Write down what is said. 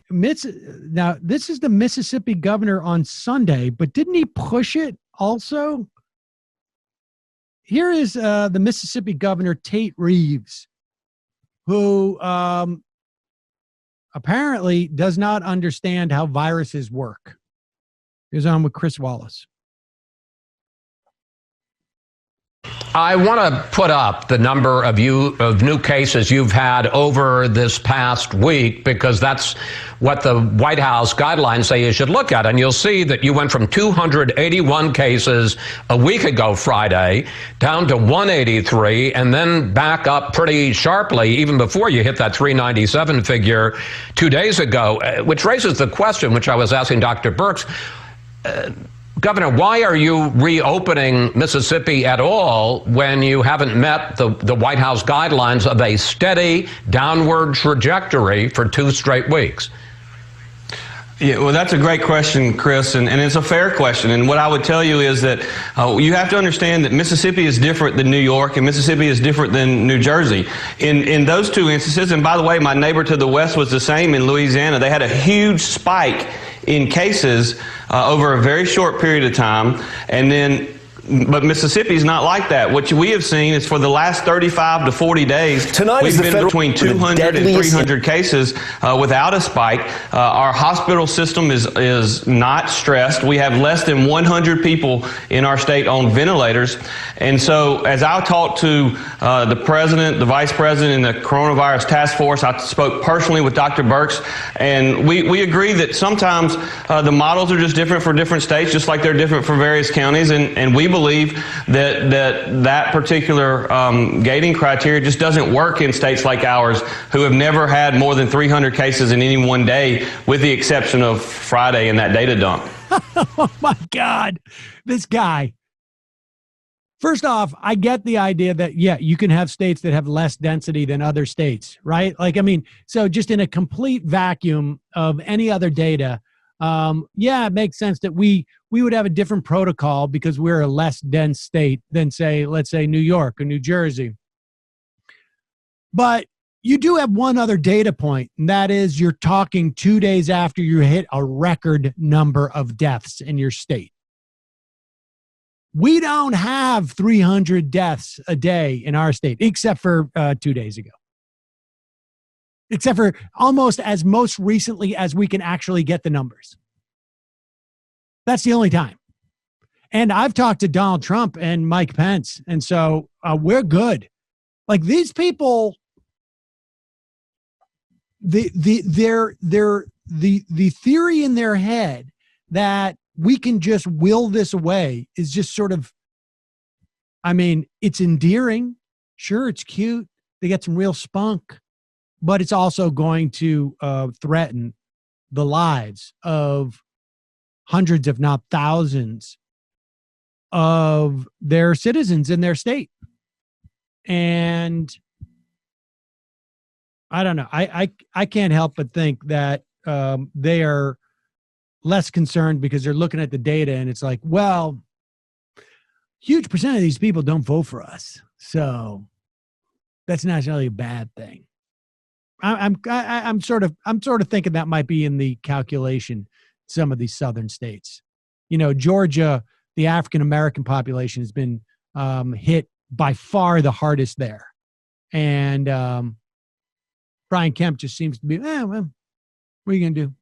Now, this is the Mississippi governor on Sunday, but didn't he push it also? Here is the Mississippi Governor Tate Reeves, who apparently does not understand how viruses work. Here's on with Chris Wallace. I want to put up the number of new cases you've had over this past week, because that's what the White House guidelines say you should look at. And you'll see that you went from 281 cases a week ago Friday down to 183, and then back up pretty sharply even before you hit that 397 figure 2 days ago, which raises the question, which I was asking Dr. Birx. Governor, why are you reopening Mississippi at all when you haven't met the White House guidelines of a steady downward trajectory for 2 straight weeks? Yeah, well, that's a great question, Chris, and it's a fair question. And what I would tell you is that you have to understand that Mississippi is different than New York, and Mississippi is different than New Jersey. In those 2 instances, and by the way, my neighbor to the west was the same in Louisiana. They had a huge spike in cases over a very short period of time, but Mississippi is not like that. What we have seen is for the last 35 to 40 days, we've been between 200 and 300 cases without a spike. Our hospital system is not stressed. We have less than 100 people in our state on ventilators. And so as I talked to the president, the vice president, and the coronavirus task force, I spoke personally with Dr. Birx, and we agree that sometimes the models are just different for different states, just like they're different for various counties, and we believe that particular gating criteria just doesn't work in states like ours, who have never had more than 300 cases in any one day, with the exception of Friday and that data dump. Oh my God, this guy. First off, I get the idea that, yeah, you can have states that have less density than other states, right? Like, I mean, so just in a complete vacuum of any other data, yeah, it makes sense that we would have a different protocol because we're a less dense state than, say, let's say New York or New Jersey. But you do have one other data point, and that is you're talking 2 days after you hit a record number of deaths in your state. We don't have 300 deaths a day in our state, except for 2 days ago. Except for almost as most recently as we can actually get the numbers. That's the only time. And I've talked to Donald Trump and Mike Pence, and so we're good. Like, these people, the theory in their head that we can just will this away is just sort of, I mean, it's endearing. Sure, it's cute. They get some real spunk, but it's also going to threaten the lives of hundreds, if not thousands, of their citizens in their state. And I don't know. I can't help but think that they are less concerned because they're looking at the data and it's like, well, huge percent of these people don't vote for us, so that's not really a bad thing. I'm sort of thinking that might be in the calculation. Some of these southern states, you know, Georgia, the African American population has been hit by far the hardest there, and Brian Kemp just seems to be, well, what are you gonna do?